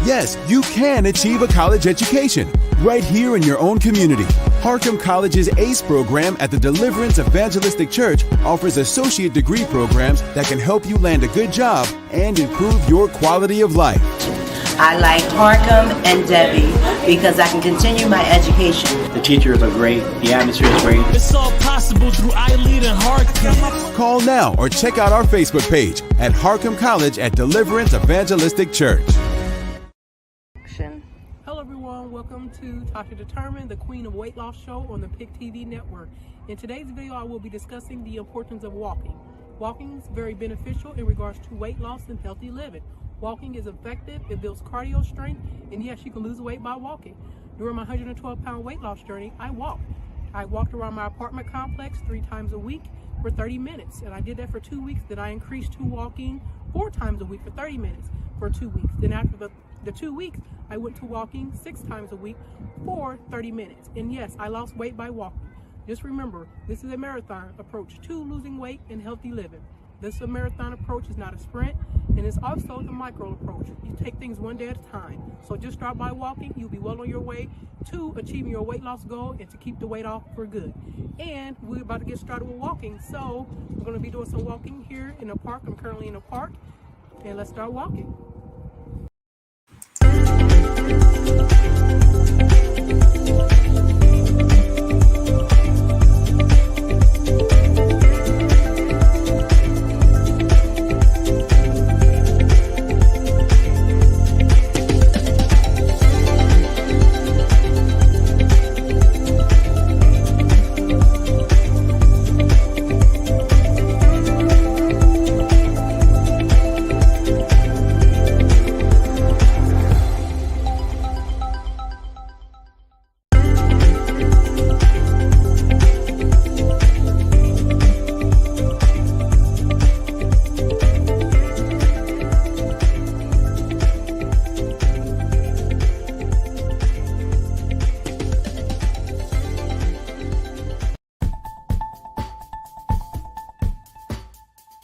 Yes, you can achieve a college education right here in your own community. Harcum College's ACE program at the Deliverance Evangelistic Church offers associate degree programs that can help you land a good job and improve your quality of life. I like Harcum and Debbie because I can continue my education. The teachers are great. The atmosphere is great. It's all possible through iLead and Harcum. Call now or check out our Facebook page at Harcum College at Deliverance Evangelistic Church. Hello everyone, welcome to Tasha Determined, the Queen of Weight Loss show on the PIC TV network. In today's video, I will be discussing the importance of walking. Walking is very beneficial in regards to weight loss and healthy living. Walking is effective, it builds cardio strength, and yes, you can lose weight by walking. During my 112-pound weight loss journey, I walked. I walked around my apartment complex 3 times a week for 30 minutes, and I did that for 2 weeks. Then I increased to walking 4 times a week for 30 minutes for 2 weeks. Then after the 2 weeks, I went to walking 6 times a week for 30 minutes. And yes, I lost weight by walking. Just remember, this is a marathon approach to losing weight and healthy living. This marathon approach is not a sprint, and it's also the micro approach. You take things one day at a time. So just start by walking. You'll be well on your way to achieving your weight loss goal and to keep the weight off for good. And we're about to get started with walking. So we're going to be doing some walking here in the park. I'm currently in a park, and let's start walking.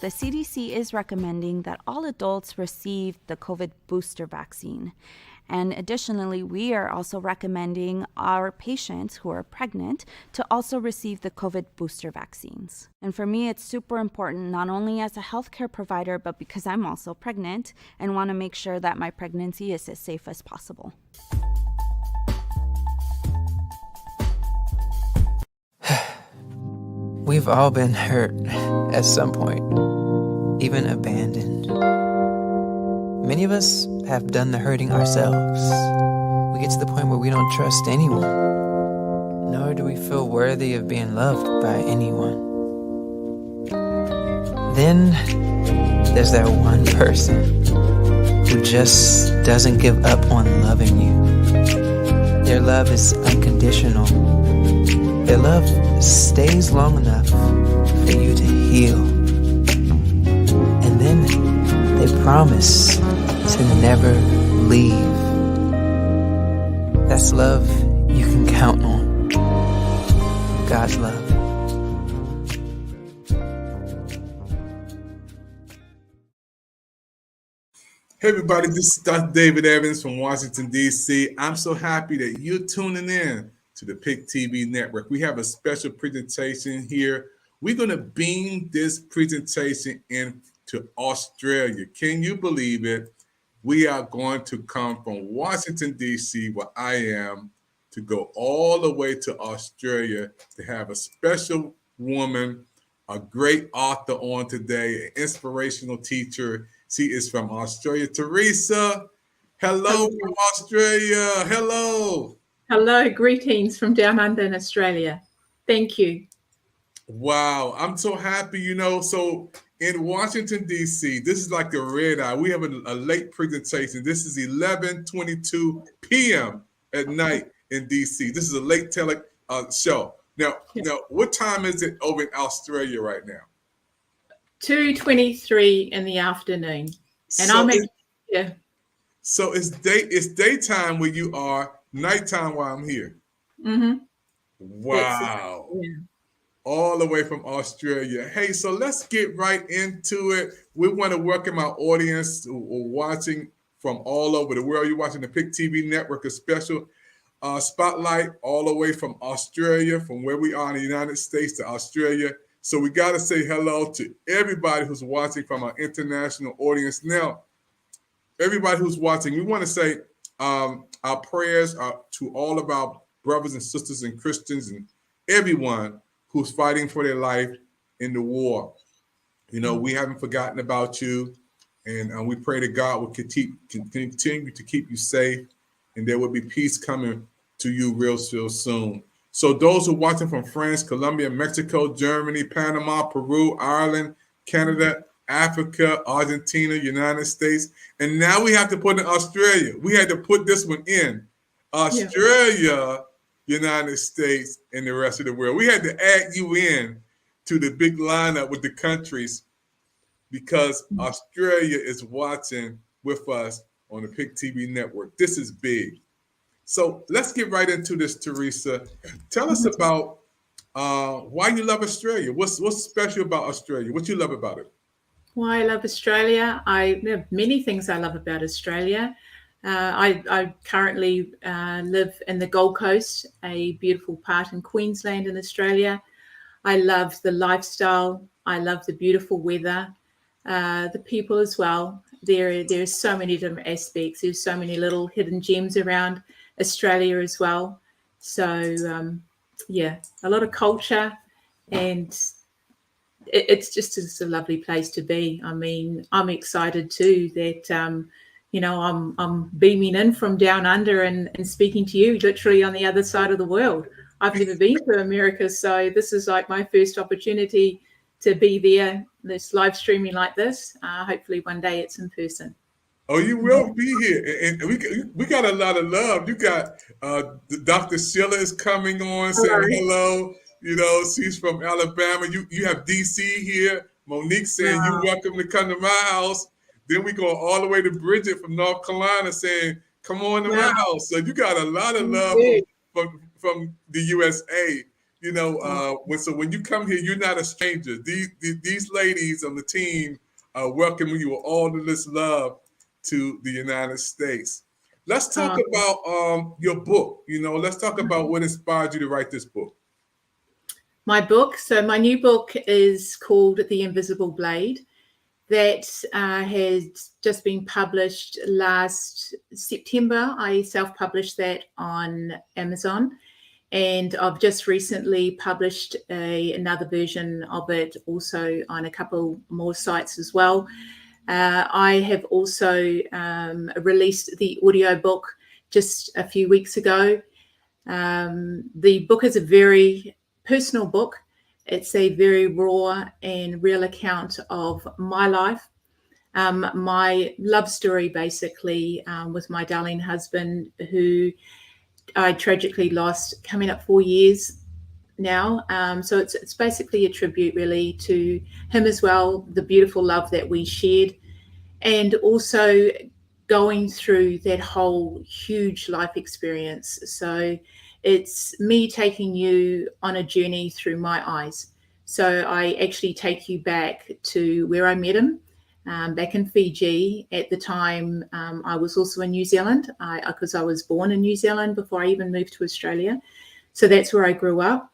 The CDC is recommending that all adults receive the COVID booster vaccine. And additionally, we are also recommending our patients who are pregnant to also receive the COVID booster vaccines. And for me, it's super important, not only as a healthcare provider, but because I'm also pregnant and want to make sure that my pregnancy is as safe as possible. We've all been hurt at some point, even abandoned. Many of us have done the hurting ourselves. We get to the point where we don't trust anyone. nor do we feel worthy of being loved by anyone. Then there's that one person who just doesn't give up on loving you. Their love is unconditional. Their love stays long enough for you to heal. And then they promise to never leave. That's love you can count on. God's love. Hey everybody, this is Dr. David Evans from Washington, D.C. I'm so happy that you're tuning in to the PIC TV network. We have a special presentation here. We're going to beam this presentation into Australia. Can you believe it? We are going to come from Washington, D.C., where I am, to go all the way to Australia to have a special woman, a great author on today, an inspirational teacher. She is from Australia. Teresa, hello from Australia. Hello. Hello, greetings from down under in Australia. Thank you. Wow, I'm so happy, So in Washington, D.C., this is like a red eye. We have a late presentation. This is 11:22 p.m. at night in D.C. This is a late show. Now, what time is it over in Australia right now? 2:23 in the afternoon, and So So it's daytime where you are, nighttime while I'm here. Mm-hmm. Wow. All the way from Australia. Hey, so let's get right into it. We want to welcome our audience who are watching from all over the world. You're watching the PIC TV network, a special spotlight all the way from Australia, from where we are in the United States to Australia. So we got to say hello to everybody who's watching from our international audience. Now, everybody who's watching, we want to say our prayers are to all of our brothers and sisters and Christians and everyone who's fighting for their life in the war. We haven't forgotten about you, and we pray that God will continue to keep you safe, and there will be peace coming to you real soon. So those who are watching from France, Colombia, Mexico, Germany, Panama, Peru, Ireland, Canada, Africa, Argentina, United States, and now we have to put in Australia. We had to put this one in. Australia, United States, and the rest of the world. We had to add you in to the big lineup with the countries because Australia is watching with us on the PIC TV network. This is big. So let's get right into this, Teresa. Tell us about why you love Australia. What's special about Australia? What you love about it? Why I love Australia? There are many things I love about Australia. I currently live in the Gold Coast, a beautiful part in Queensland in Australia. I love the lifestyle. I love the beautiful weather, the people as well. There's so many different aspects. There's so many little hidden gems around Australia as well. So, a lot of culture, and it's just a lovely place to be. I mean, I'm excited too that, I'm beaming in from down under and speaking to you literally on the other side of the world. I've never been to America, so this is like my first opportunity to be there, this live streaming like this. Hopefully one day it's in person. Oh, you will be here, and we got a lot of love. You got Dr. Sheila is coming on saying hello. She's from Alabama. You have DC here. Monique saying you're welcome to come to my house. Then we go all the way to Bridget from North Carolina saying, come on to my house. So you got a lot of love from the USA. So when you come here, you're not a stranger. These ladies on the team welcome you with all of this love to the United States. Let's talk about your book. Let's talk about what inspired you to write this book. My book. So my new book is called The Invisible Blade. That has just been published last September. I self-published that on Amazon, and I've just recently published another version of it also on a couple more sites as well. I have also released the audiobook just a few weeks ago. The book is a very personal book. It's a very raw and real account of my life, my love story, basically, with my darling husband, who I tragically lost coming up 4 years now. So it's basically a tribute really to him as well, the beautiful love that we shared, and also going through that whole huge life experience. So it's me taking you on a journey through my eyes. So I actually take you back to where I met him, back in Fiji. At the time, I was also in New Zealand, because I was born in New Zealand before I even moved to Australia. So that's where I grew up.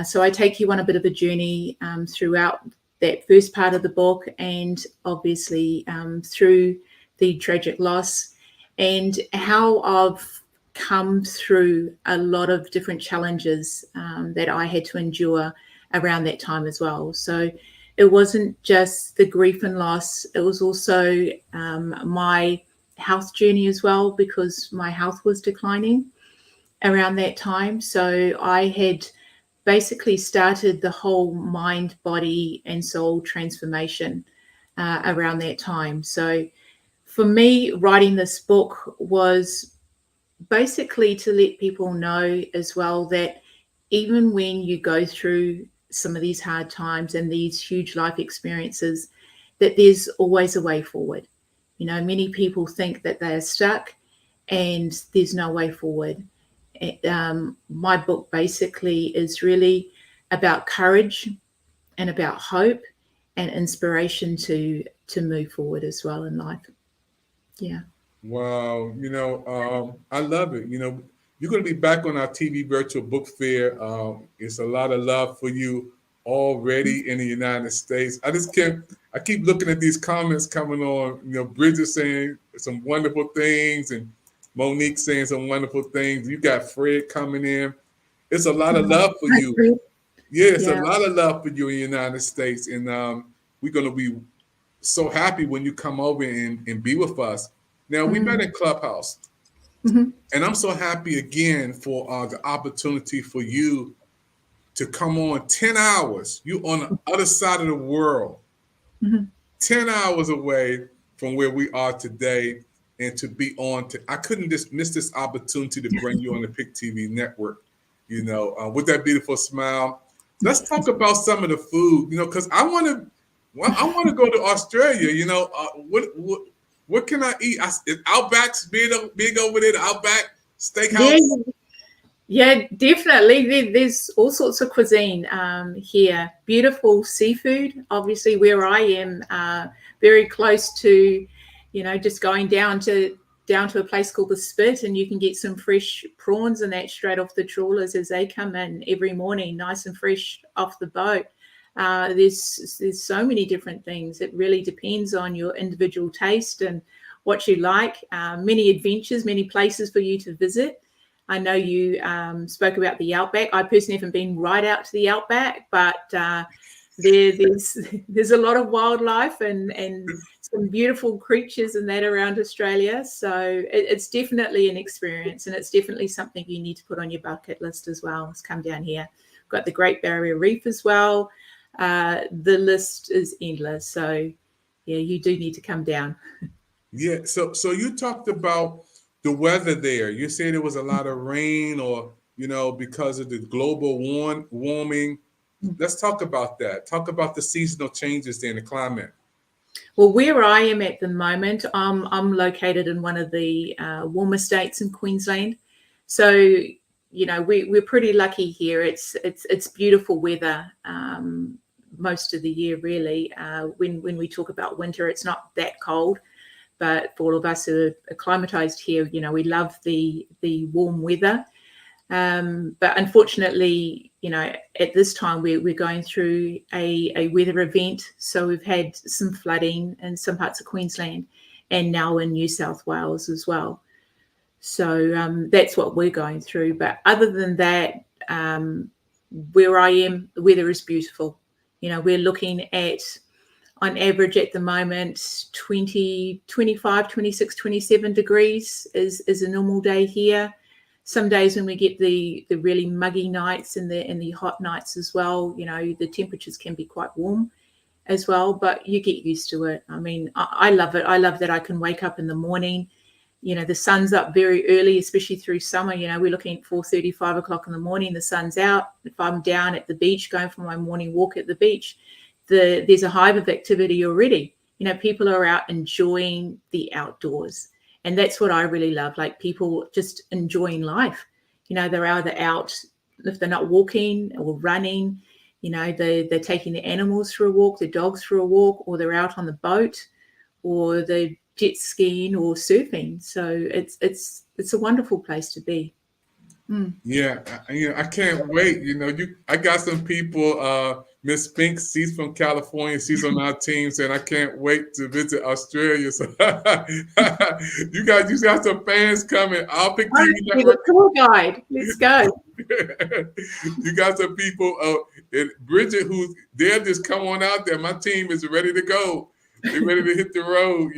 So I take you on a bit of a journey throughout that first part of the book, and obviously through the tragic loss, and how I've come through a lot of different challenges that I had to endure around that time as well. So it wasn't just the grief and loss, it was also my health journey as well, because my health was declining around that time. So I had basically started the whole mind, body, and soul transformation around that time. So for me, writing this book was basically to let people know as well that even when you go through some of these hard times and these huge life experiences, that there's always a way forward. You know, many people think that they are stuck and there's no way forward. My book basically is really about courage and about hope and inspiration to move forward as well in life. Yeah. Wow. I love it. You're going to be back on our TV virtual book fair. It's a lot of love for you already in the United States. I keep looking at these comments coming on, Bridget saying some wonderful things and Monique saying some wonderful things. You got Fred coming in. It's a lot of love for you. Yeah, it's a lot of love for you in the United States. And we're going to be so happy when you come over and be with us. Now, we met in Clubhouse. And I'm so happy again for the opportunity for you to come on 10 hours. You on the other side of the world, 10 hours away from where we are today, and to be on. I couldn't just miss this opportunity to bring you on the Pick TV network, with that beautiful smile. Let's talk about some of the food, because I want to go to Australia. What can I eat? Is Outback's big over there, the Outback Steakhouse? Yeah, definitely. There's all sorts of cuisine here. Beautiful seafood. Obviously, where I am, very close to, just going down to a place called the Spit, and you can get some fresh prawns and that straight off the trawlers as they come in every morning, nice and fresh off the boat. There's so many different things. It really depends on your individual taste and what you like. Many adventures, many places for you to visit. I know you spoke about the Outback. I personally haven't been right out to the Outback, but there's a lot of wildlife and some beautiful creatures and that around Australia. So it's definitely an experience, and it's definitely something you need to put on your bucket list as well. Let's come down here. We've got the Great Barrier Reef as well. The list is endless. So yeah, you do need to come down. Yeah. So you talked about the weather there. You said there was a lot of rain, or because of the global warming. Let's talk about that. Talk about the seasonal changes there in the climate. Well, where I am at the moment, I'm located in one of the warmer states in Queensland. So we're pretty lucky here. It's beautiful weather most of the year, really. When we talk about winter, it's not that cold. But for all of us who are acclimatized here, we love the warm weather. But unfortunately, at this time we're going through a weather event. So we've had some flooding in some parts of Queensland, and now in New South Wales as well. So that's what we're going through. But other than that, where I am, the weather is beautiful. We're looking at, on average at the moment, 20, 25, 26, 27 degrees is a normal day here. some days when we get the really muggy nights and the hot nights as well, the temperatures can be quite warm as well, but you get used to it. I mean, I love it. I love that I can wake up in the morning. The sun's up very early, especially through summer. We're looking at 4:30, 5 o'clock in the morning. The sun's out. If I'm down at the beach going for my morning walk at the beach, there's a hive of activity already. People are out enjoying the outdoors. And that's what I really love, like people just enjoying life. They're either out, if they're not walking or running, they're taking the animals for a walk, the dogs for a walk, or they're out on the boat, or they're jet skiing or surfing. So it's a wonderful place to be. Yeah, I can't wait. I got some people. Miss Fink, she's from California. She's on our team, saying I can't wait to visit Australia. So you got some fans coming. I'll pick TV Network. Tour guide. Let's go. You got some people. And Bridget, they'll just come on out there. My team is ready to go. They're ready to hit the road.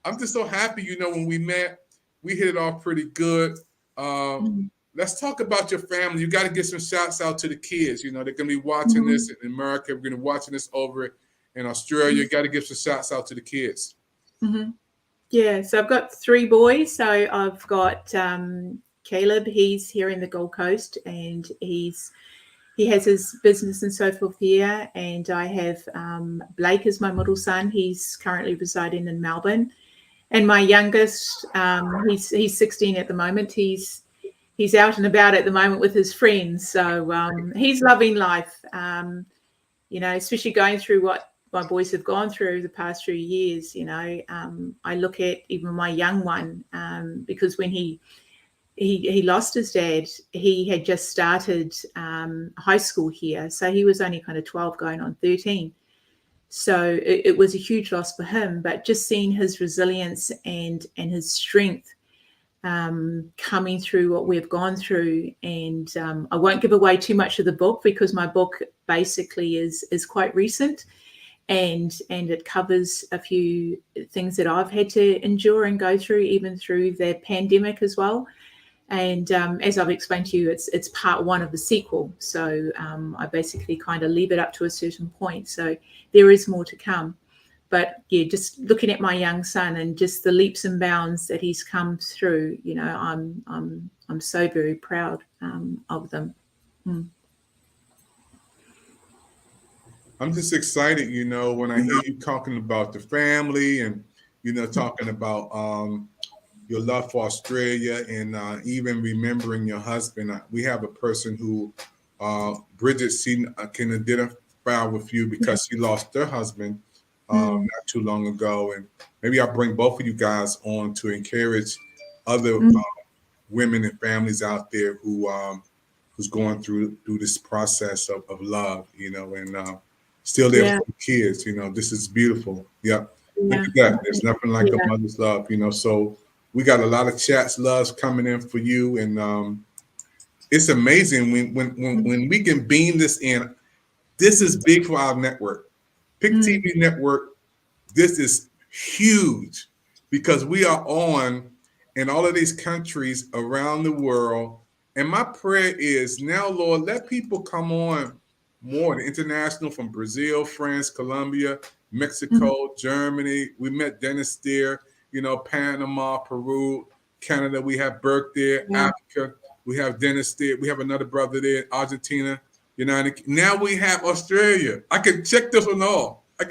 I'm just so happy. When we met, we hit it off pretty good. Let's talk about your family. You got to get some shouts out to the kids. They're going to be watching this in America. We're going to be watching this over in Australia. You got to give some shouts out to the kids. Yeah, so I've got 3 boys. So I've got Caleb. He's here in the Gold Coast, and he has his business and so forth here. And I have Blake as my middle son. He's currently residing in Melbourne. And my youngest, he's 16 at the moment. He's out and about at the moment with his friends. So he's loving life, especially going through what my boys have gone through the past few years. I look at even my young one, because when he lost his dad, he had just started high school here. So he was only kind of 12 going on 13. So it was a huge loss for him, but just seeing his resilience and his strength coming through what we've gone through. And I won't give away too much of the book, because my book basically is quite recent, and it covers a few things that I've had to endure and go through, even through the pandemic as well. And as I've explained to you, it's part 1 of the sequel. So I basically kind of leave it up to a certain point. So there is more to come. But yeah, just looking at my young son and just the leaps and bounds that he's come through, I'm so very proud of them. I'm just excited, when I hear you talking about the family and, talking about your love for Australia, and even remembering your husband. We have a person who, Bridget, can identify with you because she lost her husband not too long ago. And maybe I'll bring both of you guys on to encourage other women and families out there who's going through this process of love, and still there for the kids. This is beautiful. Yep. Look at that. There's nothing like a mother's love, so we got a lot of chats, loves coming in for you. And it's amazing when we can beam this in. This is big for our network. Pick TV Network, this is huge, because we are on in all of these countries around the world. And my prayer is now, Lord, let people come on more, the international, from Brazil, France, Colombia, Mexico, Germany. We met Dennis there, Panama, Peru, Canada. We have Burke there, Africa. We have Dennis there. We have another brother there, Argentina. Now we have Australia. I can check this one off. I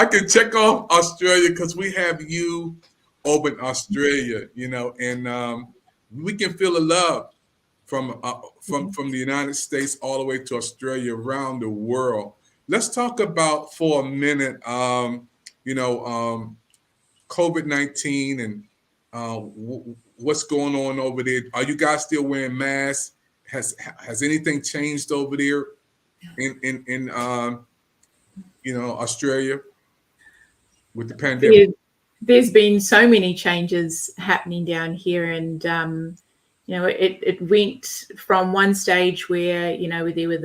can check off Australia because we have you over in Australia, and we can feel the love from the United States all the way to Australia, around the world. Let's talk about for a minute, COVID-19 and what's going on over there. Are you guys still wearing masks? Has anything changed over there in Australia with the pandemic? There's been so many changes happening down here, and it went from one stage where there were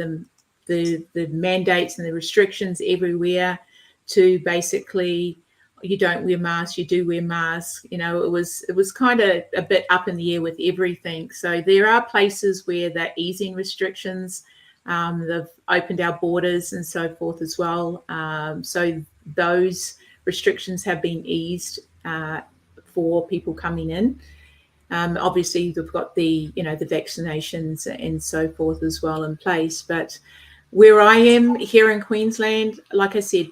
the mandates and the restrictions everywhere, to basically you don't wear masks, you do wear masks. You know, it was kind of a bit up in the air with everything. So there are places where they're easing restrictions. They've opened our borders and so forth as well. So those restrictions have been eased for people coming in. Obviously, they've got the vaccinations and so forth as well in place. But where I am here in Queensland, like I said,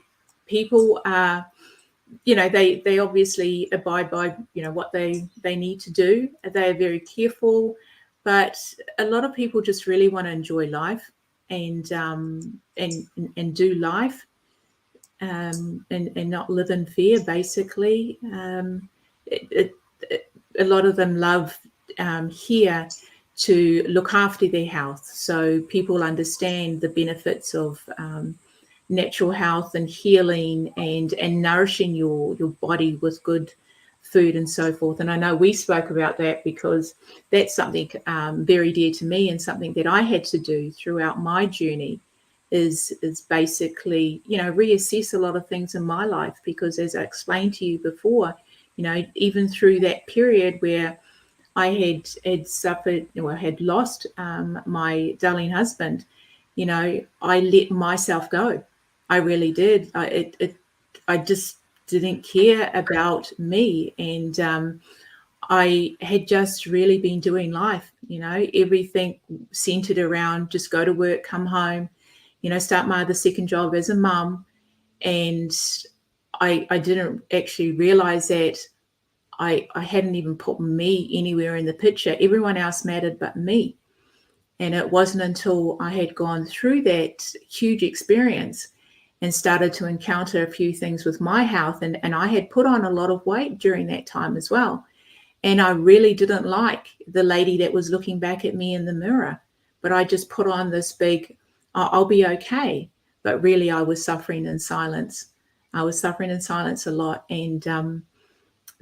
people are, they obviously abide by, what they need to do. They are very careful, but a lot of people just really want to enjoy life and do life and not live in fear, basically. A lot of them love here to look after their health. So people understand the benefits of natural health and healing and nourishing your body with good food and so forth. And I know we spoke about that because that's something very dear to me, and something that I had to do throughout my journey is basically, reassess a lot of things in my life, because as I explained to you before, even through that period where I had suffered or had lost my darling husband, I let myself go. I really did. I just didn't care about me, and I had just really been doing life. Everything centered around just go to work, come home, start my other second job as a mum, and I didn't actually realize that I hadn't even put me anywhere in the picture. Everyone else mattered but me. And it wasn't until I had gone through that huge experience and started to encounter a few things with my health. And I had put on a lot of weight during that time as well. And I really didn't like the lady that was looking back at me in the mirror. But I just put on this big, I'll be okay. But really, I was suffering in silence. I was suffering in silence a lot. And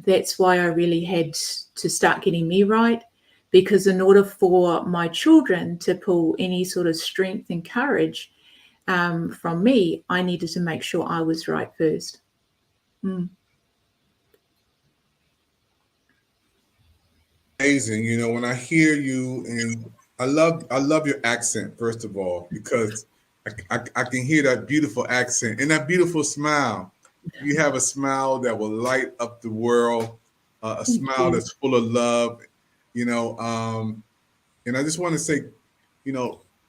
that's why I really had to start getting me right. Because in order for my children to pull any sort of strength and courage from me, I needed to make sure I was right first. Amazing. When I hear you, and I love your accent, first of all, because I can hear that beautiful accent and that beautiful smile. You have a smile that will light up the world, a smile that's full of love, and I just want to say,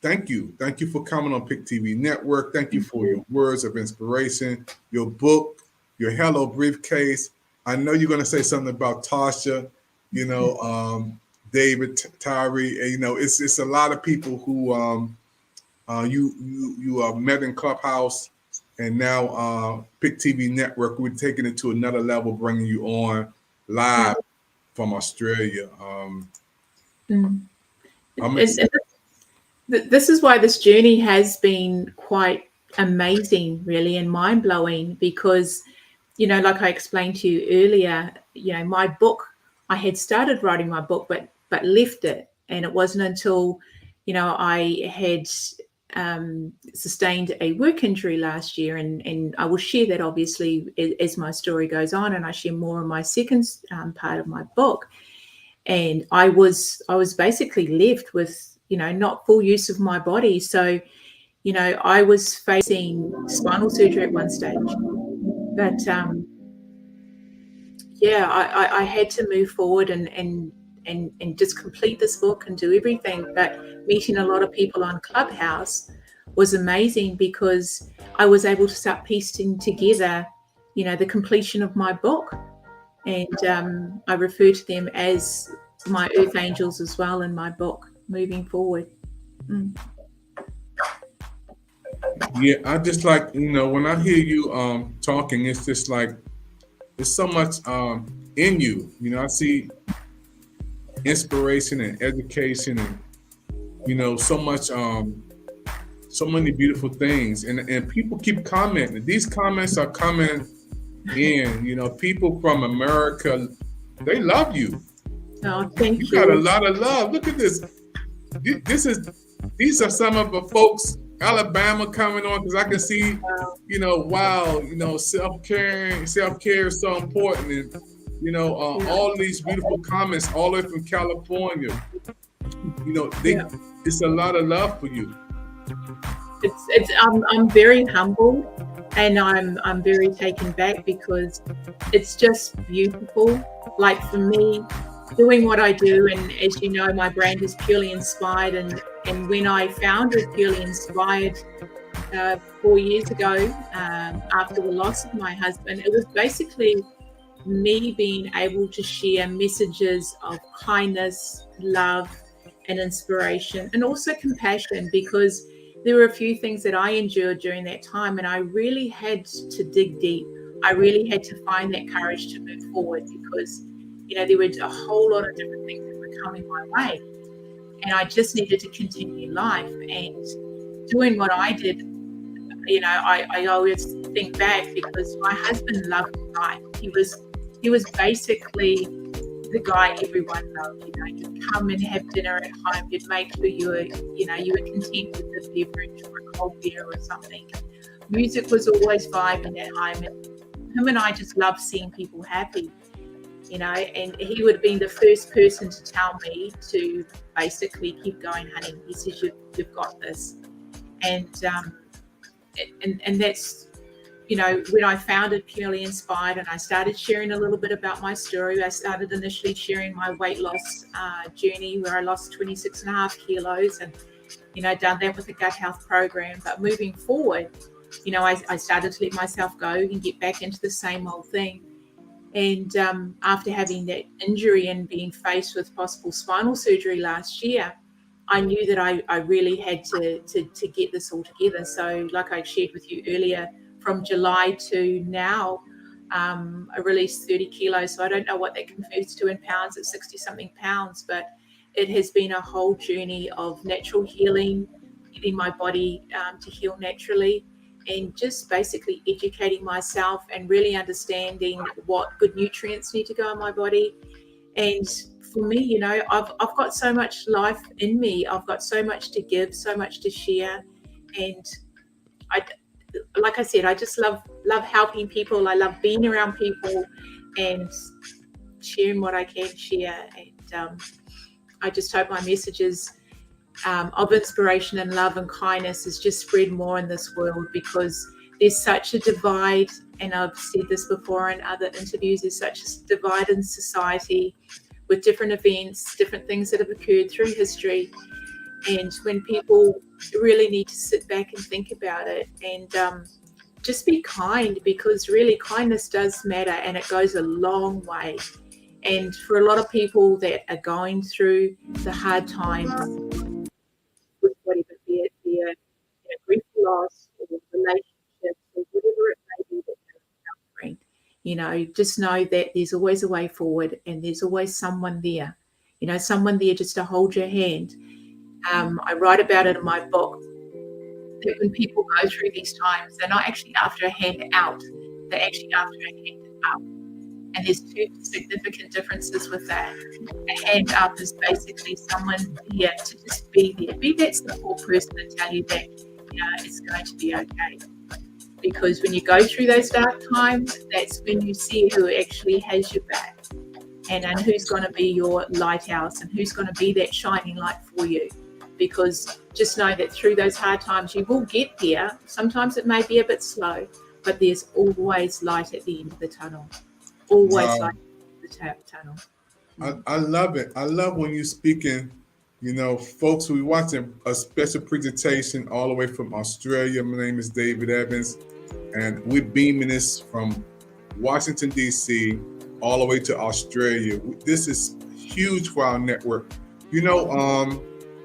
thank you. Thank you for coming on Pick TV Network. Thank you for your words of inspiration, your book, your Hello Briefcase. I know you're going to say something about Tasha, David, Tyree. It's a lot of people who you met in Clubhouse, and now Pick TV Network, we're taking it to another level, bringing you on live from Australia. This is why this journey has been quite amazing, really, and mind-blowing, because, like I explained to you earlier, my book, I had started writing my book, but left it. And it wasn't until, I had sustained a work injury last year, and I will share that obviously as my story goes on, and I share more in my second part of my book. And I was basically left with, not full use of my body. So, I was facing spinal surgery at one stage, but I had to move forward and just complete this book and do everything. But meeting a lot of people on Clubhouse was amazing, because I was able to start piecing together, the completion of my book. And I refer to them as my earth angels as well in my book moving forward. Yeah, I just like, when I hear you talking, it's just like there's so much in you. I see inspiration and education and, so much, so many beautiful things. And people keep commenting. These comments are coming in, people from America, they love you. Oh, thank you. You got a lot of love. Look at this. These are some of the folks Alabama coming on, because I can see, wow, self-care is so important. And, all these beautiful comments all the way from California, it's a lot of love for you. I'm very humble, and I'm very taken back because it's just beautiful. Like for me, doing what I do, and as you know, my brand is Purely Inspired, and when I founded Purely Inspired 4 years ago, after the loss of my husband, it was basically me being able to share messages of kindness, love, and inspiration, and also compassion, because there were a few things that I endured during that time, and I really had to dig deep. I really had to find that courage to move forward, because there were a whole lot of different things that were coming my way, and I just needed to continue life. And doing what I did, I always think back, because my husband loved life. He was basically the guy everyone loved. You'd come and have dinner at home. You'd make sure you were content with the beverage or a cold beer or something. Music was always vibing at home, and him and I just loved seeing people happy. And he would have been the first person to tell me to basically keep going, honey. He says, you've got this. And that's, when I founded Purely Inspired and I started sharing a little bit about my story, I started initially sharing my weight loss journey, where I lost 26.5 kilos, and, done that with the gut health program. But moving forward, I started to let myself go and get back into the same old thing. And after having that injury and being faced with possible spinal surgery last year, I knew that I really had to get this all together. So like I shared with you earlier, from July to now, I released 30 kilos. So I don't know what that converts to in pounds. It's 60 something pounds, but it has been a whole journey of natural healing, getting my body to heal naturally, and just basically educating myself and really understanding what good nutrients need to go in my body. And for me, I've got so much life in me. I've got so much to give, so much to share. And like I said, I just love helping people. I love being around people and sharing what I can share. And I just hope my messages of inspiration and love and kindness is just spread more in this world, because there's such a divide, and I've said this before in other interviews, there's such a divide in society with different events, different things that have occurred through history. And when people really need to sit back and think about it and just be kind, because really kindness does matter, and it goes a long way. And for a lot of people that are going through the hard times with whatever, be it their grief, loss, or relationships, or whatever it may be that they're encountering, just know that there's always a way forward, and there's always someone there, someone there just to hold your hand. I write about it in my book, that when people go through these times, they're not actually after a hand out, they're actually after a hand up. And there's two significant differences with that. A hand up is basically someone here to just be there. Be that simple person and tell you that it's going to be okay. Because when you go through those dark times, that's when you see who actually has your back, and who's going to be your lighthouse, and who's going to be that shining light for you. Because just know that through those hard times, you will get there. Sometimes it may be a bit slow, but there's always light at the end of the tunnel. Always light at the tunnel. I love it. I love when you're speaking. Folks, we're watching a special presentation all the way from Australia. My name is David Evans, and we're beaming this from Washington, D.C., all the way to Australia. This is huge for our network.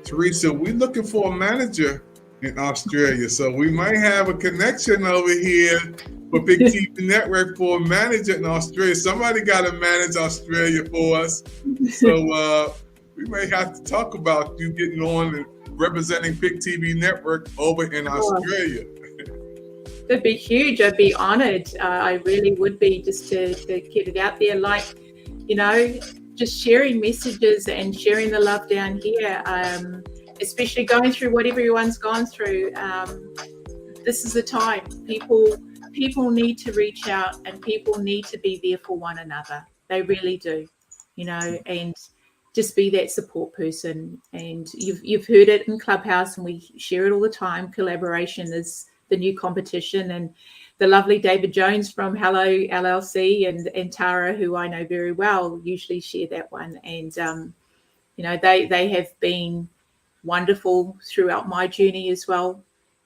Teresa, we're looking for a manager in Australia, so we might have a connection over here for Big TV Network for a manager in Australia. Somebody got to manage Australia for us. So we may have to talk about you getting on and representing Big TV Network over in Australia. That'd be huge. I'd be honored. I really would be, just to get it out there. Just sharing messages and sharing the love down here. especially going through what everyone's gone through. This is the time. People need to reach out, and people need to be there for one another. They really do, and just be that support person. And you've heard it in Clubhouse, and we share it all the time. Collaboration is the new competition. And the lovely David Jones from Hello LLC and Tara, who I know very well, usually share that one. And they have been wonderful throughout my journey, as well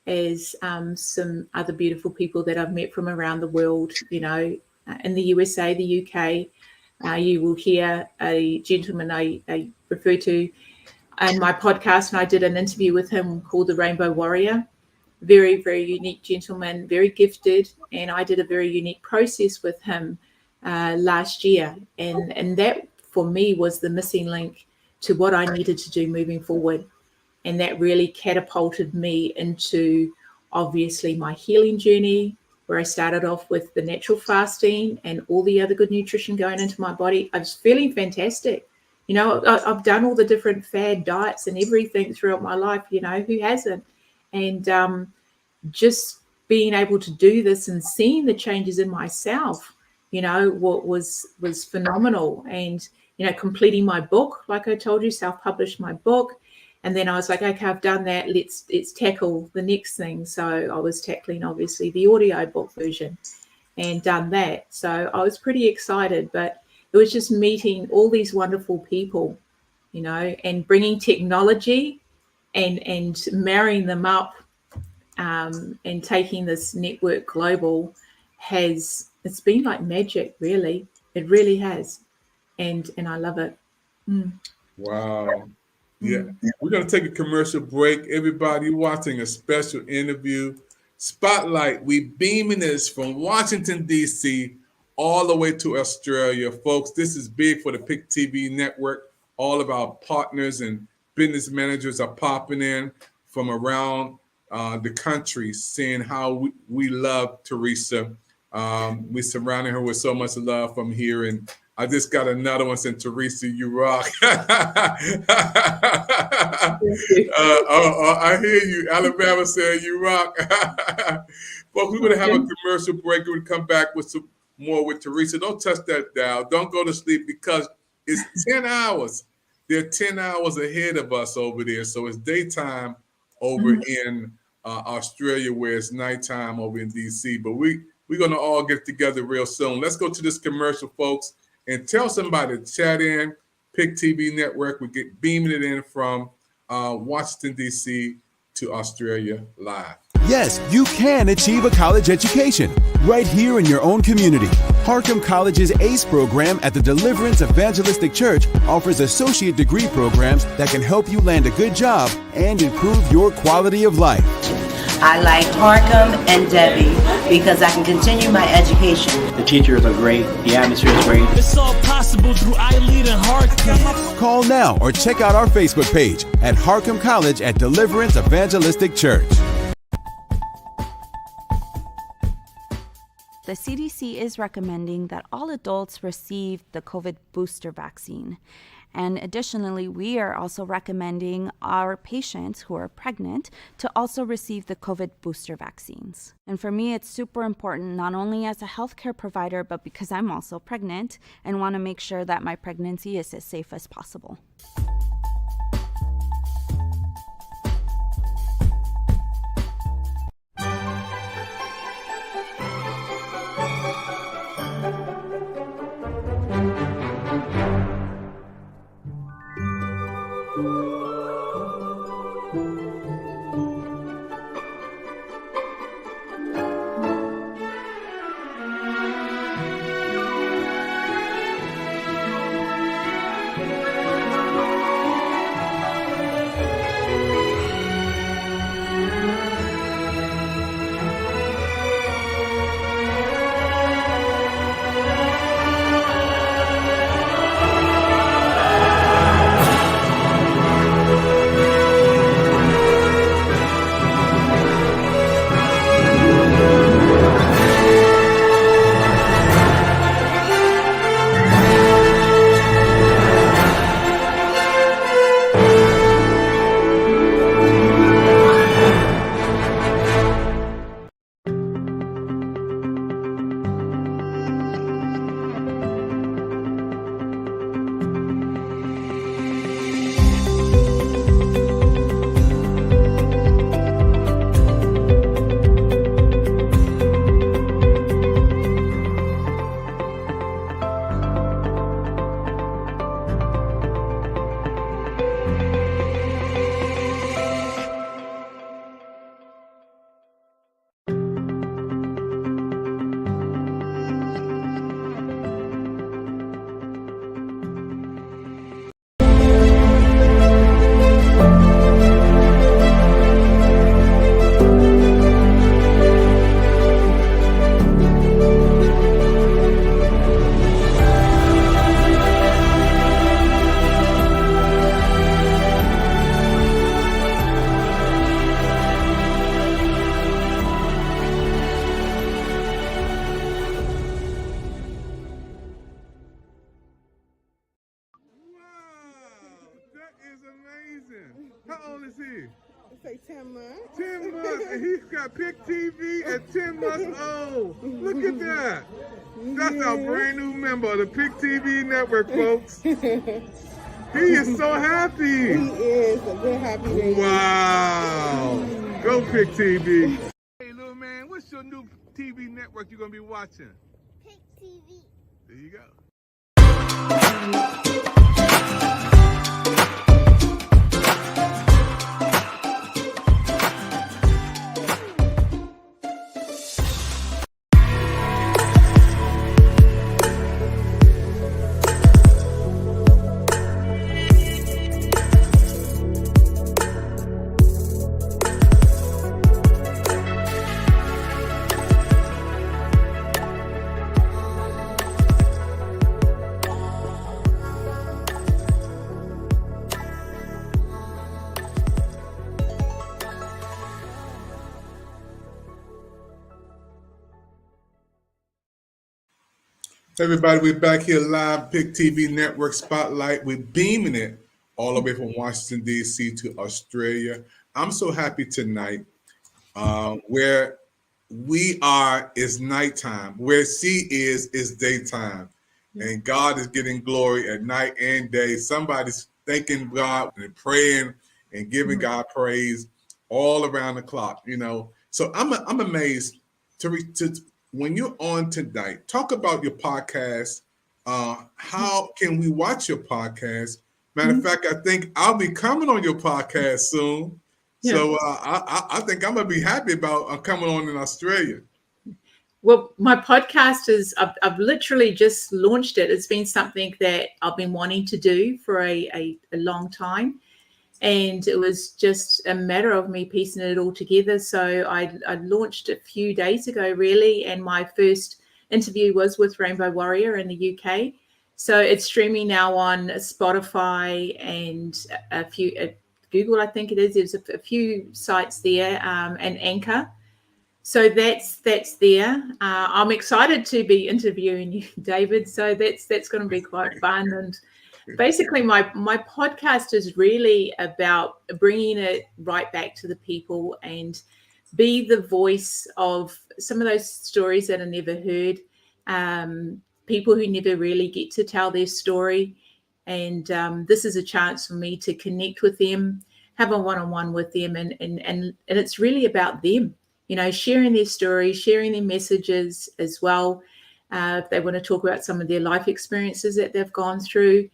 as some other beautiful people that I've met from around the world, in the USA, the UK. You will hear a gentleman I refer to in my podcast, and I did an interview with him called The Rainbow Warrior. Very, very unique gentleman, very gifted. And I did a very unique process with him last year. And that, for me, was the missing link to what I needed to do moving forward. And that really catapulted me into, obviously, my healing journey, where I started off with the natural fasting and all the other good nutrition going into my body. I was feeling fantastic. I've done all the different fad diets and everything throughout my life, who hasn't? And just being able to do this and seeing the changes in myself, what was phenomenal. And, completing my book, like I told you, self-published my book. And then I was like, okay, I've done that. Let's tackle the next thing. So I was tackling, obviously, the audio book version and done that. So I was pretty excited, but it was just meeting all these wonderful people, and bringing technology and marrying them up and taking this network global it's been like magic, really. It really has. And I love it. Wow. Yeah, we're going to take a commercial break. Everybody watching a special interview. Spotlight, we beaming this from Washington, D.C. all the way to Australia. Folks, this is big for the PIC TV network. All of our partners and business managers are popping in from around the country, seeing how we love Teresa. We surrounding her with so much love from here. And I just got another one saying, Teresa, you rock. I hear you. Alabama saying you rock. But we're going to have a commercial break. We'll come back with some more with Teresa. Don't touch that dial. Don't go to sleep, because it's 10 hours. They're 10 hours ahead of us over there. So it's daytime over in Australia, where it's nighttime over in D.C. But we're going to all get together real soon. Let's go to this commercial, folks. And tell somebody to chat in. PIC TV Network. We get beaming it in from Washington, D.C. to Australia live. Yes, you can achieve a college education right here in your own community. Harcum College's ACE program at the Deliverance Evangelistic Church offers associate degree programs that can help you land a good job and improve your quality of life. I like Harcum and Debbie because I can continue my education. The teachers are great. The atmosphere is great. It's all possible through iLead and Harcum. Call now or check out our Facebook page at Harcum College at Deliverance Evangelistic Church. The CDC is recommending that all adults receive the COVID booster vaccine. And additionally, we are also recommending our patients who are pregnant to also receive the COVID booster vaccines. And for me, it's super important, not only as a healthcare provider, but because I'm also pregnant and want to make sure that my pregnancy is as safe as possible. is he? Say 10 months. 10 months, and he's got Pick TV at 10 months old. Look at that. That's our brand new member of the Pick TV network, folks. He is so happy. He is a good happy baby. Wow. Go Pick TV. Hey, little man, what's your new TV network you're going to be watching? Pick TV. There you go. Everybody, we're back here live, Pick TV Network Spotlight. We're beaming it all the way from Washington, D.C. to Australia. I'm so happy tonight. Where we are is nighttime. Where she is daytime. And God is getting glory at night and day. Somebody's thanking God and praying and giving God praise all around the clock, you know. So I'm amazed to when you're on tonight, talk about your podcast. How can we watch your podcast? Matter of fact, I think I'll be coming on your podcast soon. Yeah. So I think I'm going to be happy about coming on in Australia. Well, my podcast is, I've literally just launched it. It's been something that I've been wanting to do for a long time. And it was just a matter of me piecing it all together. So I launched a few days ago, really. And my first interview was with Rainbow Warrior in the UK. So it's streaming now on Spotify and a few, Google, I think it is. There's a few sites there and Anchor. So that's there. I'm excited to be interviewing you, David. So that's going to be quite fun. And basically, my podcast is really about bringing it right back to the people and be the voice of some of those stories that are never heard, people who never really get to tell their story. And this is a chance for me to connect with them, have a one-on-one with them, and it's really about them, you know, sharing their stories, sharing their messages as well. If they want to talk about some of their life experiences that they've gone through,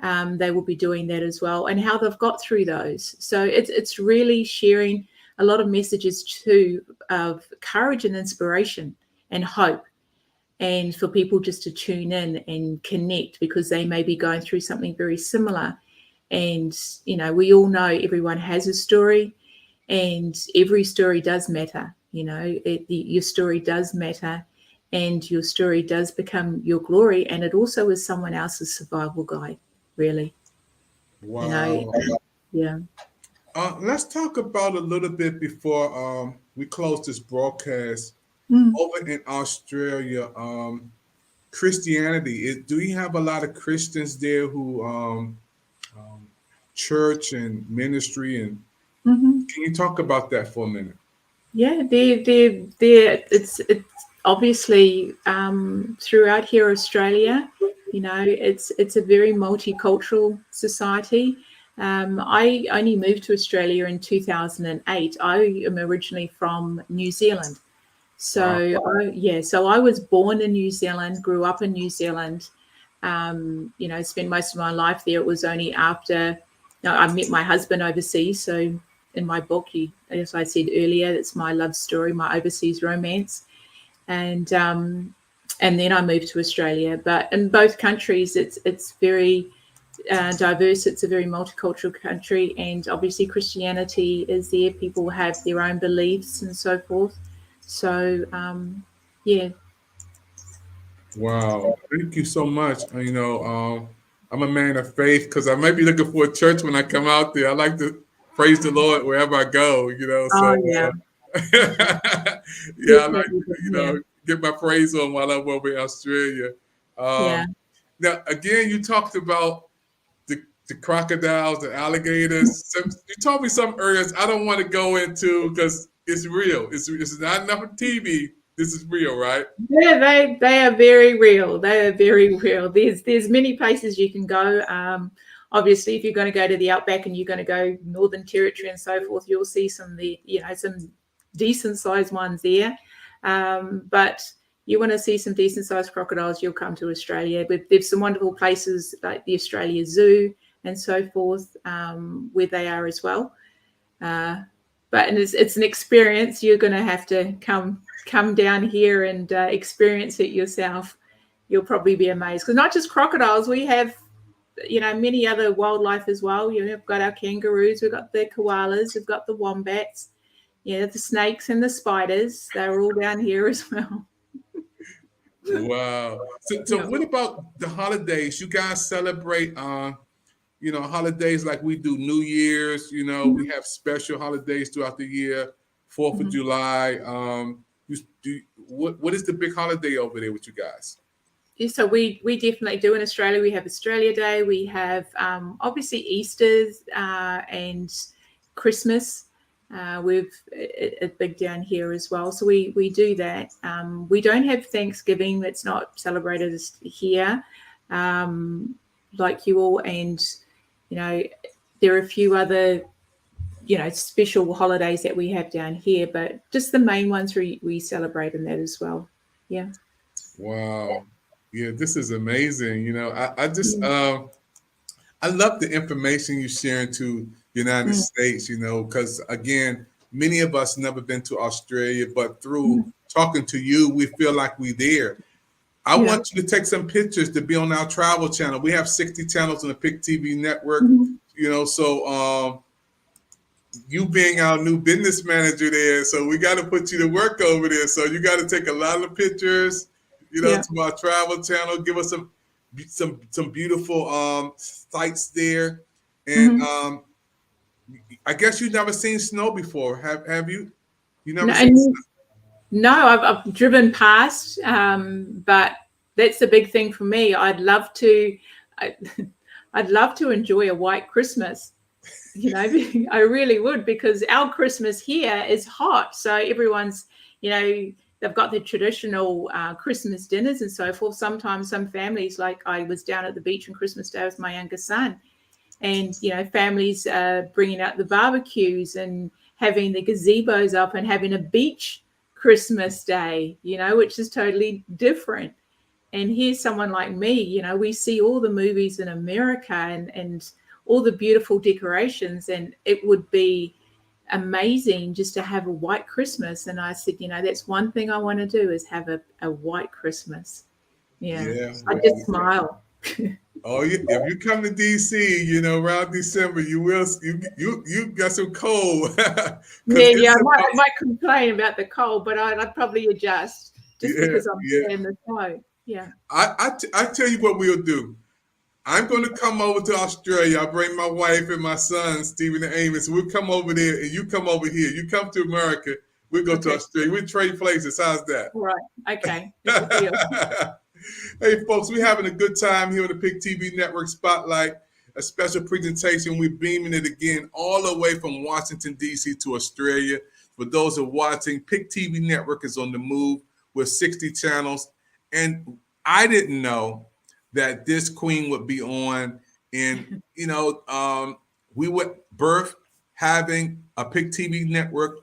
they will be doing that as well, and how they've got through those. So it's really sharing a lot of messages too of courage and inspiration and hope, and for people just to tune in and connect because they may be going through something very similar. And, you know, we all know everyone has a story, and every story does matter. You know, your story does matter, and your story does become your glory, and it also is someone else's survival guide. Really. Wow. You know, yeah. Let's talk about a little bit before we close this broadcast. Over in Australia, Christianity. Do you have a lot of Christians there who church and ministry, and can you talk about that for a minute? Yeah, it's obviously throughout here, Australia. You know, it's a very multicultural society. I only moved to Australia in 2008. I am originally from New Zealand. So, so I was born in New Zealand, grew up in New Zealand, you know, spent most of my life there. It was only after I met my husband overseas. So in my book, as I said earlier, it's my love story, my overseas romance. And then I moved to Australia. But in both countries, it's very diverse. It's a very multicultural country. And obviously Christianity is there. People have their own beliefs and so forth. So, yeah. Wow. Thank you so much. You know, I'm a man of faith because I might be looking for a church when I come out there. I like to praise the Lord wherever I go, you know. So, yeah, I like to, you know, get my praise on while I'm over in Australia. Now, again, you talked about the crocodiles, the alligators. you told me some areas I don't want to go into because it's real. It's not enough of TV. This is real, right? Yeah, they are very real. They are very real. There's many places you can go. Obviously, if you're going to go to the outback and you're going to go Northern Territory and so forth, you'll see some decent sized ones there. But you want to see some decent sized crocodiles, you'll come to Australia. There's some wonderful places like the Australia Zoo and so forth, where they are as well. But it's an experience. You're going to have to come down here and experience it yourself. You'll probably be amazed, because not just crocodiles, we have many other wildlife as well. We've got our kangaroos, we've got the koalas, we've got the wombats, the snakes and the spiders. They're all down here as well. Wow. So what about the holidays? You guys celebrate holidays like we do New Year's, we have special holidays throughout the year, 4th of July. What is the big holiday over there with you guys? Yeah, so we definitely do in Australia. We have Australia Day. We have obviously Easter's and Christmas. We've a big down here as well. So we do that. We don't have Thanksgiving. That's not celebrated here like you all. And, there are a few other, special holidays that we have down here. But just the main ones we celebrate in that as well. Yeah. Wow. Yeah, this is amazing. I just I love the information you're sharing to the United States, because again, many of us never been to Australia, but through talking to you, we feel like we're there. I want you to take some pictures to be on our travel channel. We have 60 channels on the Pick TV network, so you being our new business manager there, so we got to put you to work over there. So you got to take a lot of pictures, to our travel channel. Give us some beautiful sites there, and I guess you've never seen snow before, have you? You never seen snow? No, I've driven past, but that's the big thing for me. I'd love to enjoy a white Christmas. I really would, because our Christmas here is hot. So everyone's, they've got their traditional Christmas dinners and so forth. Sometimes some families, like I was down at the beach on Christmas Day with my younger son, and, families bringing out the barbecues and having the gazebos up and having a beach Christmas Day, which is totally different. And here's someone like me, we see all the movies in America and all the beautiful decorations, and it would be amazing just to have a white Christmas. And I said, that's one thing I want to do, is have a white Christmas. Yeah. I just smile. Oh, yeah. If you come to DC, around December, you got some cold. I might complain about the cold, but I'd probably adjust just because I'm in the snow. Yeah. I tell you what we'll do. I'm going to come over to Australia. I'll bring my wife and my son, Stephen and Amos. We'll come over there, and you come over here. You come to America. We'll go to Australia. We'll trade places. How's that? All right. Okay. Hey, folks, we're having a good time here on the Pick TV Network Spotlight, a special presentation. We're beaming it again all the way from Washington, D.C. to Australia. For those who are watching, Pick TV Network is on the move with 60 channels. And I didn't know that this queen would be on. And, we would birth having a Pick TV Network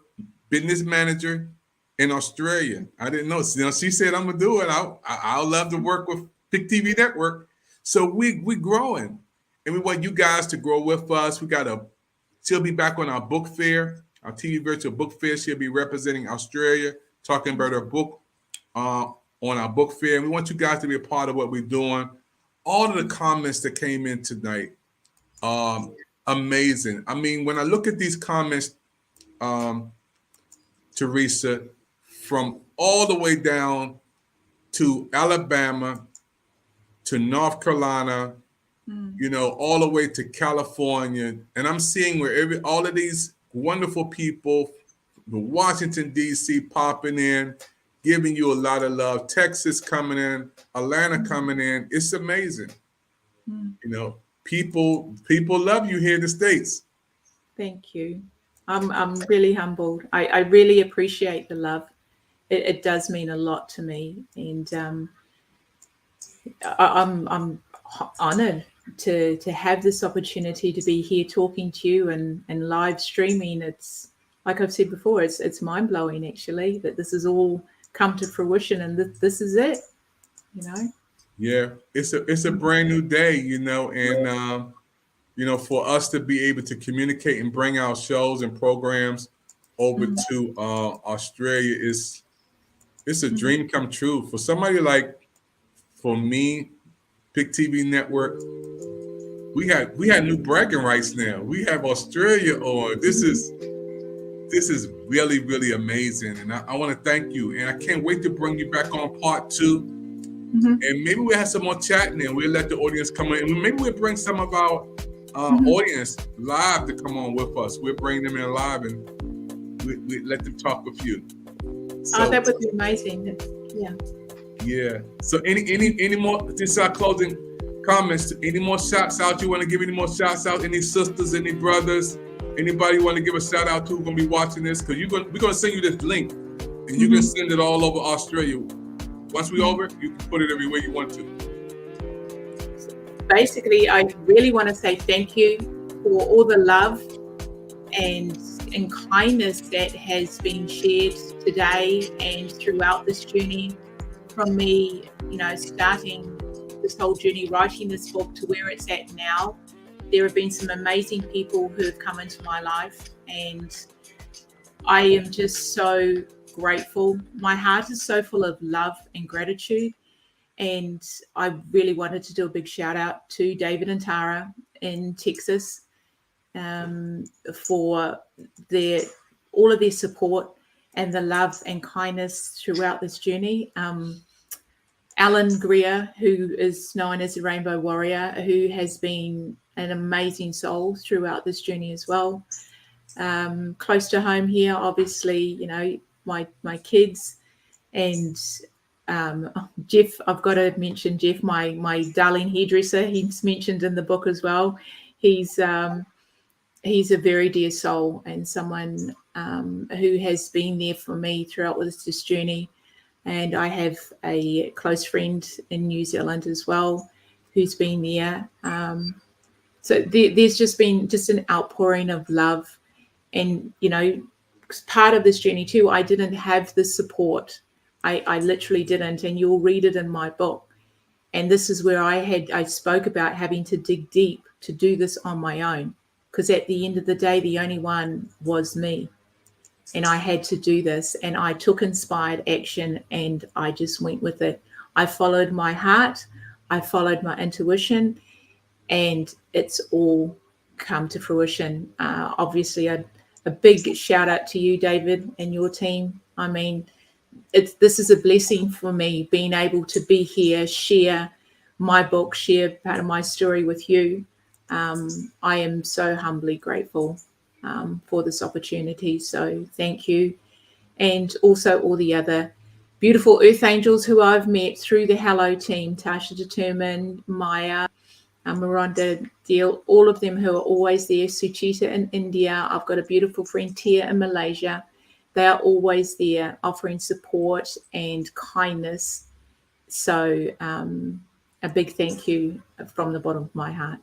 business manager in Australia. I didn't know. She said, I'm going to do it. I'll love to work with Pick TV Network. So we're growing. And we want you guys to grow with us. She'll be back on our book fair, our TV virtual book fair. She'll be representing Australia, talking about her book on our book fair. And we want you guys to be a part of what we're doing. All of the comments that came in tonight, amazing. I mean, when I look at these comments, Teresa, from all the way down to Alabama, to North Carolina, all the way to California. And I'm seeing where all of these wonderful people, the Washington, D.C. popping in, giving you a lot of love. Texas coming in, Atlanta coming in. It's amazing. People love you here in the States. Thank you. I'm really humbled. I really appreciate the love. It does mean a lot to me, and I'm honored to have this opportunity to be here talking to you and live streaming. It's like I've said before, it's mind blowing actually that this has all come to fruition, and this is it. You know. Yeah, it's a brand new day, and for us to be able to communicate and bring our shows and programs over to Australia it's a dream come true for somebody like for me, Pick TV Network. We had new bragging rights now. We have Australia on. This is really, really amazing, and I want to thank you. And I can't wait to bring you back on part 2. And maybe we'll have some more chatting, and we'll let the audience come in. And maybe we'll bring some of our audience live to come on with us. We'll bring them in live, and we let them talk with you. So, that would be amazing. Yeah. Yeah. So any more? This is our closing comments. Any more shouts out? You want to give any more shouts out? Any sisters? Any brothers? Anybody want to give a shout out to who's gonna be watching this? Because we're gonna send you this link, and you can send it all over Australia. Once we're over, you can put it everywhere you want to. Basically, I really want to say thank you for all the love and kindness that has been shared today and throughout this journey from me, starting this whole journey, writing this book to where it's at now. There have been some amazing people who have come into my life, and I am just so grateful. My heart is so full of love and gratitude, and I really wanted to do a big shout out to David and Tara in Texas for all of their support and the love and kindness throughout this journey. Alan Greer, who is known as the Rainbow Warrior, who has been an amazing soul throughout this journey as well. Close to home here, obviously, my kids and Jeff. I've got to mention Jeff, my darling hairdresser. He's mentioned in the book as well. He's a very dear soul and someone who has been there for me throughout this journey. And I have a close friend in New Zealand as well who's been there. So there's just been an outpouring of love. And, part of this journey too, I didn't have the support. I literally didn't. And you'll read it in my book. And this is where I spoke about having to dig deep to do this on my own. Because at the end of the day, the only one was me. And I had to do this. And I took inspired action and I just went with it. I followed my heart. I followed my intuition. And it's all come to fruition. Obviously, a big shout out to you, David, and your team. I mean, this is a blessing for me, being able to be here, share my book, share part of my story with you. I am so humbly grateful for this opportunity. So thank you. And also all the other beautiful Earth Angels who I've met through the Hello team, Tasha Determined, Maya, Miranda Deal, all of them who are always there, Suchita in India. I've got a beautiful friend, Tia in Malaysia. They are always there offering support and kindness. So a big thank you from the bottom of my heart.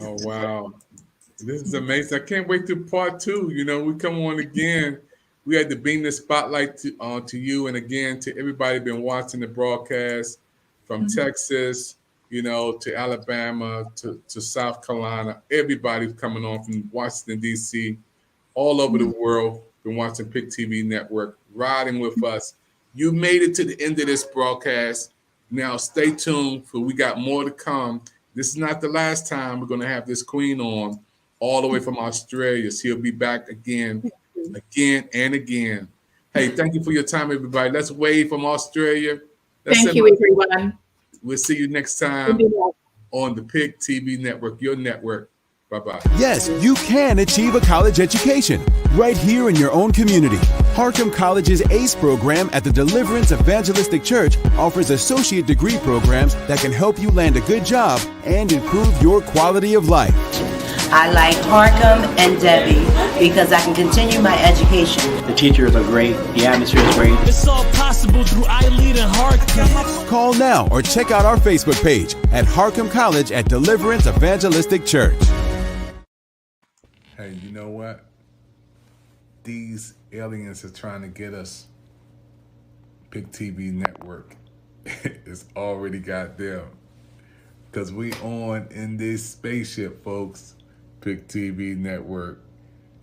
Oh, wow. This is amazing. I can't wait to part 2. We come on again. We had to beam the spotlight to you and again to everybody been watching the broadcast from Texas, to Alabama, to South Carolina. Everybody's coming on from Washington, D.C., all over the world, been watching Pick TV Network, riding with us. You made it to the end of this broadcast. Now stay tuned, for we got more to come. This is not the last time we're going to have this queen on, all the way from Australia. She'll be back again and again. Hey, thank you for your time, everybody. Let's wave from Australia. Thank you, everyone. We'll see you next time on the Pick TV Network, your network. Bye-bye. Yes, you can achieve a college education right here in your own community. Harcum College's ACE program at the Deliverance Evangelistic Church offers associate degree programs that can help you land a good job and improve your quality of life. I like Harcum and Debbie because I can continue my education. The teachers are great. The atmosphere is great. It's all possible through Eileen and Harcum. Call now or check out our Facebook page at Harcum College at Deliverance Evangelistic Church. Hey, you know what? These aliens are trying to get us. Pick TV Network it's already got them. Because we on in this spaceship, folks. Pick TV Network.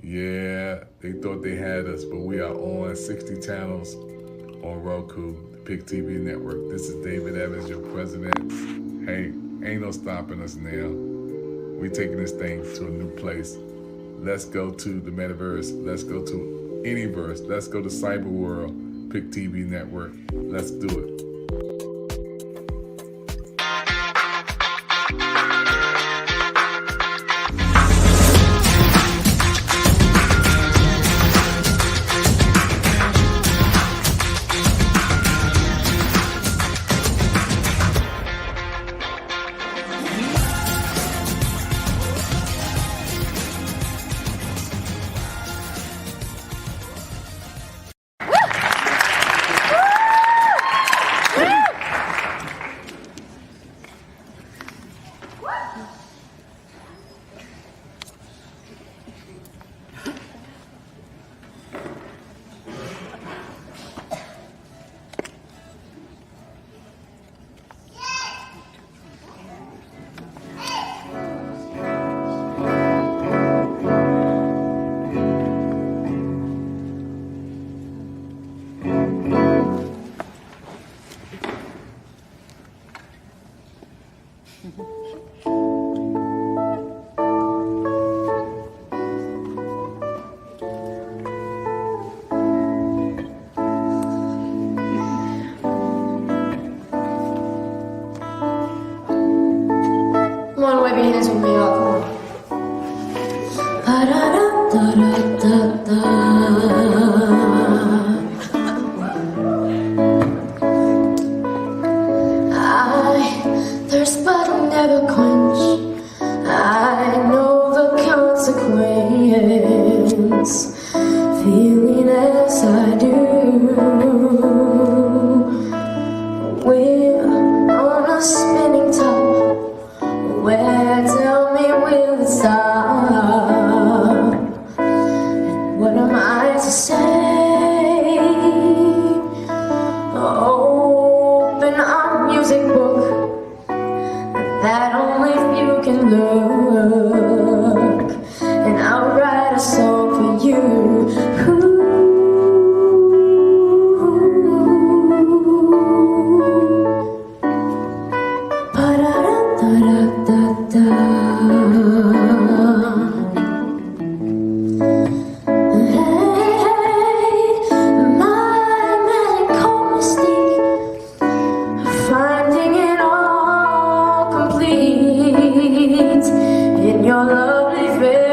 Yeah, they thought they had us, but we are on 60 channels on Roku, the Pick TV Network. This is David Evans, your president. Hey, ain't no stopping us now. We taking this thing to a new place. Let's go to the metaverse. Let's go to any verse. Let's go to cyber world. Pick TV Network. Let's do it. In your lovely face.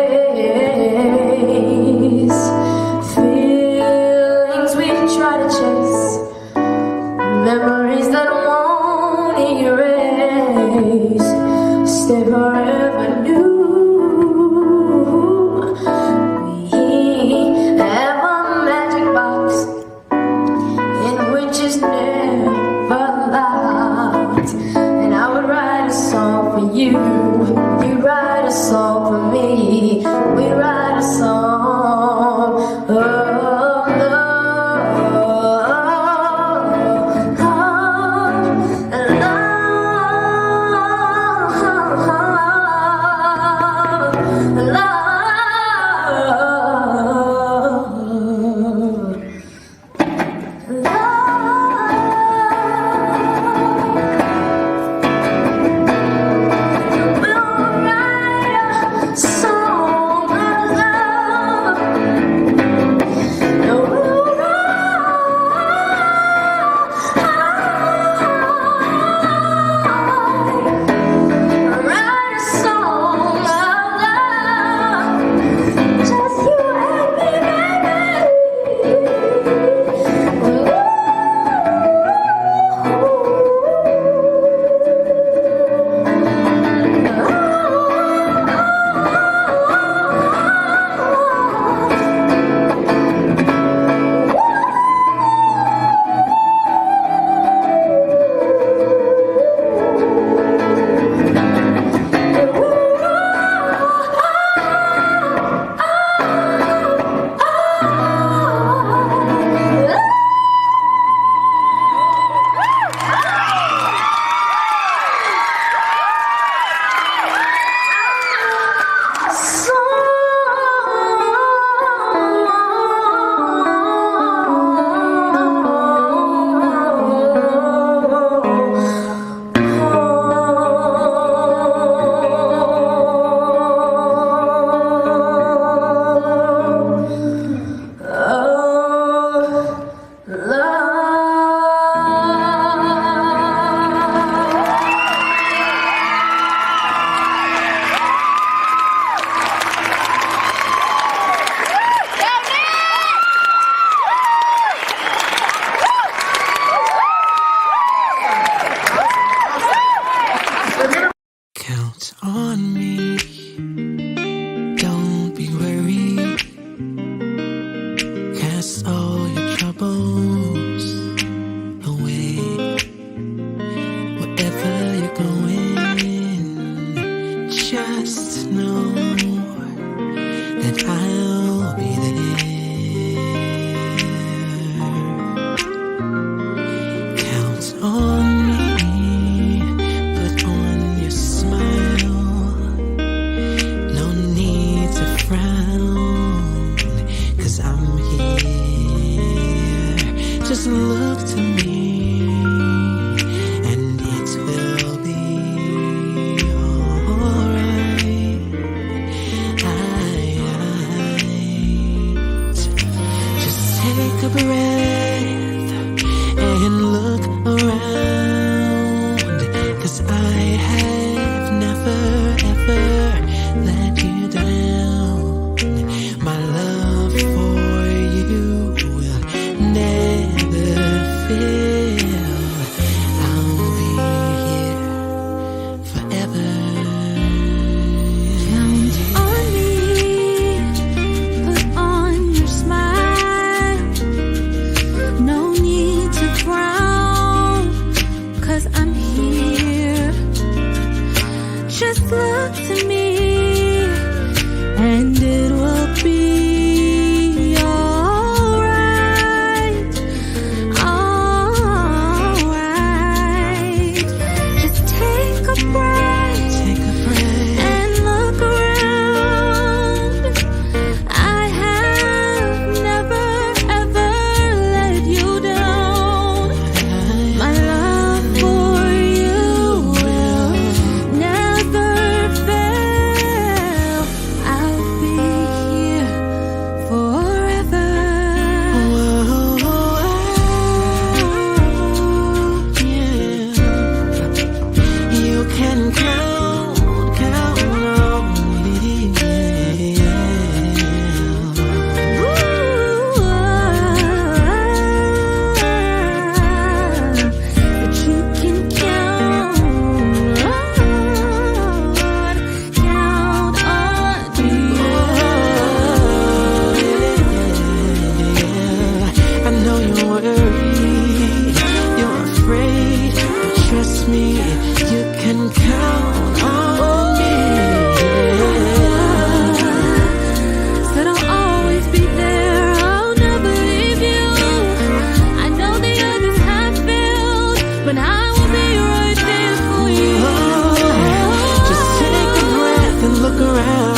around.